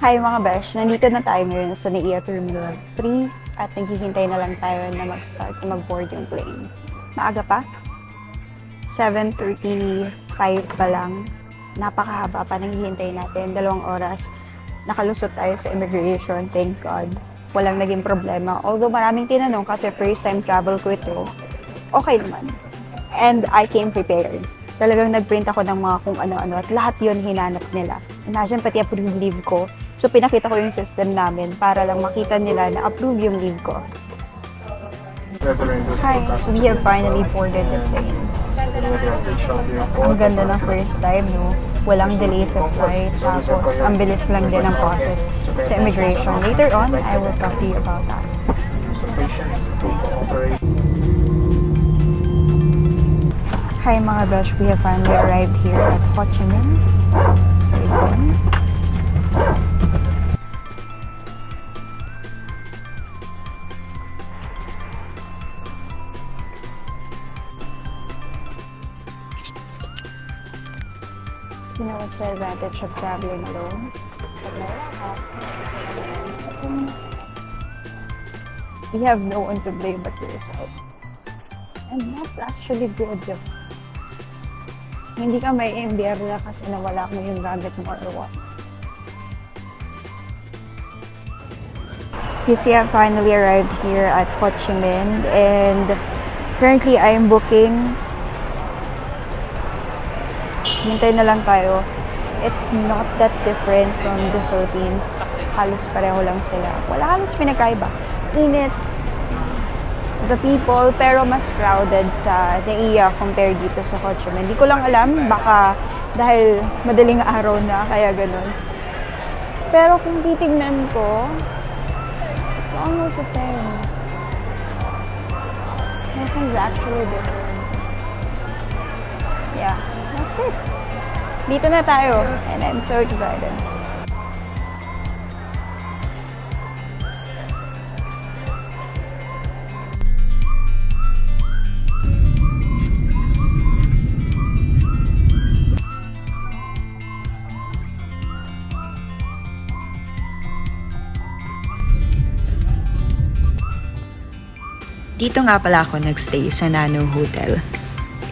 Hi mga besh! Nandito na tayo ngayon sa NAIA Terminal 3 at naghihintay na lang tayo na mag-start na mag-board yung plane. Maaga pa? 7:35 pa lang. Napakahaba pa, naghihintay natin. 2 oras. Nakalusot tayo sa immigration, thank God. Walang naging problema. Although maraming tinanong kasi first time travel ko ito, okay naman. And I came prepared. Talagang nag-print ako ng mga kung ano-ano at lahat yun hinanap nila. Imagine pati approve leave ko. So pinakita ko yung system namin para lang makita nila na approve yung leave ko. Hi, we have finally boarded the plane. Ang ganda ng first time, no? Walang delay sa flight, tapos ang bilis lang din ang process sa immigration. Later on, I will talk to you about that. Hi mga besh, we have finally arrived here at Ho Chi Minh, Saigon. You know what's the advantage of traveling alone? You have no one to blame but yourself. And that's actually good. Hindi ka may imbierna kasi nawala mo yung gamit mo or what. You see, I finally arrived here at Ho Chi Minh and currently I am booking. Hintay na lang tayo. It's not that different from the Philippines. Halos pareho lang sila. Wala halos pinagkaiba. Init, the people, pero mas crowded sa NAIA compared dito sa Ho Chi Minh. Hindi ko lang alam, baka dahil madaling araw na, kaya ganun. Pero kung titignan ko, it's almost the same. Nothing's actually different. Yeah, that's it. Dito na tayo, and I'm so excited. Dito nga pala ako nagstay sa Nano Hotel.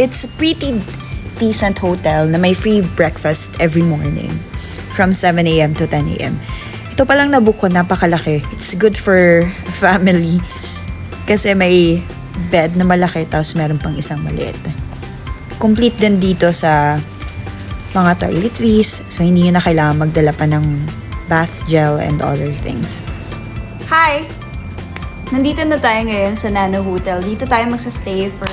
It's a pretty decent hotel na may free breakfast every morning from 7 a.m. to 10 a.m. Ito palang nabook ko, napakalaki. It's good for family kasi may bed na malaki tapos meron pang isang maliit. Complete din dito sa mga toiletries, so hindi nyo na kailangan magdala pa ng bath gel and other things. Hi! Nandito na tayo ngayon sa Nano Hotel. Dito tayo magsastay for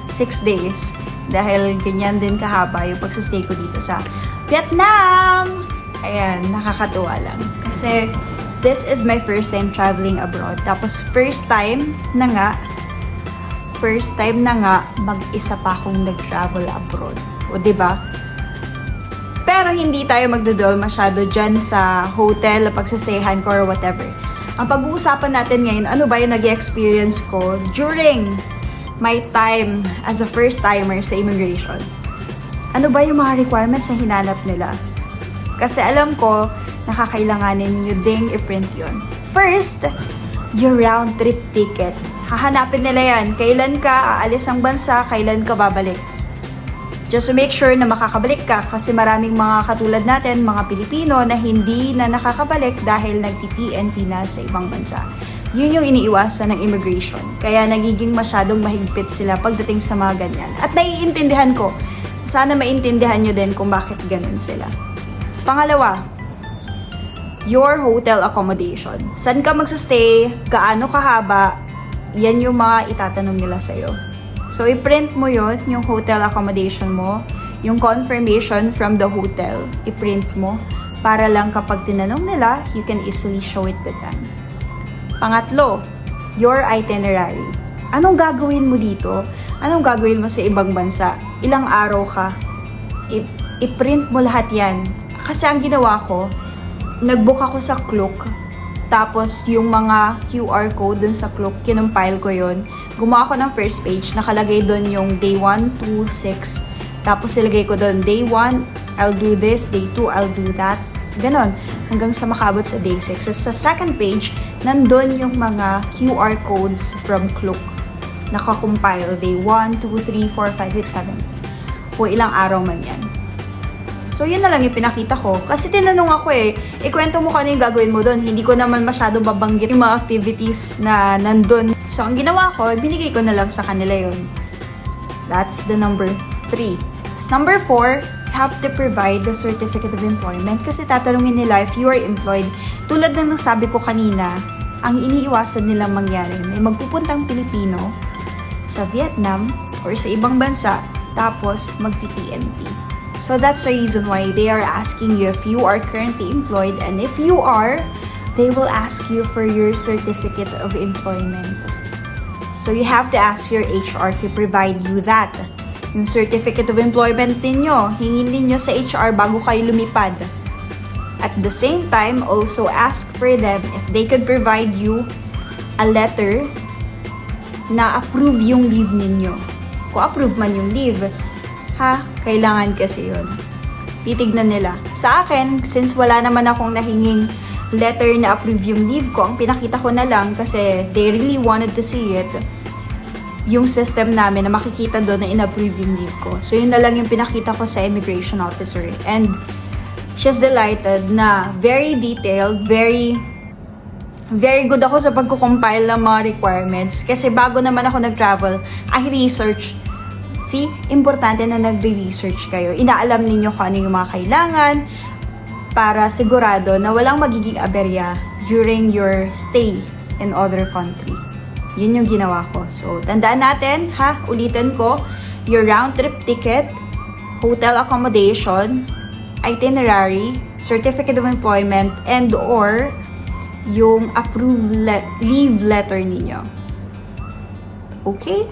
6 days. Dahil ganyan din kahaba yung pagsastay ko dito sa Vietnam! Ayan, nakakatuwa lang. Kasi this is my first time traveling abroad. Tapos first time na nga mag-isa pa akong nag-travel abroad. O diba? Pero hindi tayo magdodol masyado dyan sa hotel, pagsastayhan ko or whatever. Ang pag-uusapan natin ngayon, ano ba yung nag-experience ko during my time as a first-timer sa immigration. Ano ba yung mga requirements na hinanap nila? Kasi alam ko, nakakailanganin nyo ding i-print yun. First, your round-trip ticket. Hahanapin nila yan. Kailan ka aalis ang bansa, kailan ka babalik. Just to make sure na makakabalik ka kasi maraming mga katulad natin, mga Pilipino na hindi na nakakabalik dahil nag-TPNP na sa ibang bansa. Yun yung iniiwasan ng immigration. Kaya nagiging masyadong mahigpit sila pagdating sa mga ganyan. At naiintindihan ko. Sana maintindihan nyo din kung bakit ganun sila. Pangalawa, your hotel accommodation. Saan ka magsastay? Gaano kahaba? Yan yung mga itatanong nila sa'yo. So, i-print mo yun, yung hotel accommodation mo, yung confirmation from the hotel, i-print mo, para lang kapag tinanong nila, you can easily show it to them. Pangatlo, your itinerary. Anong gagawin mo dito? Anong gagawin mo sa ibang bansa? Ilang araw ka? I-print mo lahat yan. Kasi ang ginawa ko, nag-book ako sa Klook. Tapos yung mga QR code dun sa Klook, kinumpile ko yun. Gumawa ako ng first page, nakalagay dun yung day 1, 2, 6. Tapos ilagay ko dun, day 1, I'll do this, day 2, I'll do that. Ganon, hanggang sa makabot sa day 6. So, sa second page, nandun yung mga QR codes from Klook. Nakakompile day 1, 2, 3, 4, 5, 6, 7. Kung ilang araw man yan. So, yun na lang yung pinakita ko. Kasi tinanong ako ikwento mo kung ano yung gagawin mo doon. Hindi ko naman masyado babanggit yung mga activities na nandun. So, ang ginawa ko, binigay ko na lang sa kanila yun. That's the number 3. Number 4, you have to provide the certificate of employment kasi tatanungin nila if you are employed. Tulad ng nasabi ko kanina, ang iniiwasan nilang mangyari, may magpupuntang Pilipino sa Vietnam or sa ibang bansa, tapos magti-TNT. So that's the reason why they are asking you if you are currently employed, and if you are, they will ask you for your certificate of employment. So you have to ask your HR to provide you that. Yung certificate of employment ninyo, hingin ninyo sa HR bago kayo lumipad. At the same time, also ask for them if they could provide you a letter na approve yung leave ninyo. Kung approve man yung leave, kailangan kasi yun. Titignan nila. Sa akin, since wala naman akong nahinging letter na approve yung leave ko, ang pinakita ko na lang kasi they really wanted to see it, yung system namin na makikita doon na in-approve yung leave ko. So, yun na lang yung pinakita ko sa immigration officer. And she's delighted na very detailed, very good ako sa pagkukompile ng mga requirements. Kasi bago naman ako nag-travel, I research. See, importante na nagre-research kayo. Inaalam ninyo kung ano yung mga kailangan para sigurado na walang magiging aberya during your stay in other country. Yun yung ginawa ko. So, tandaan natin, ulitin ko, your round trip ticket, hotel accommodation, itinerary, certificate of employment, and or yung approved leave letter ninyo. Okay?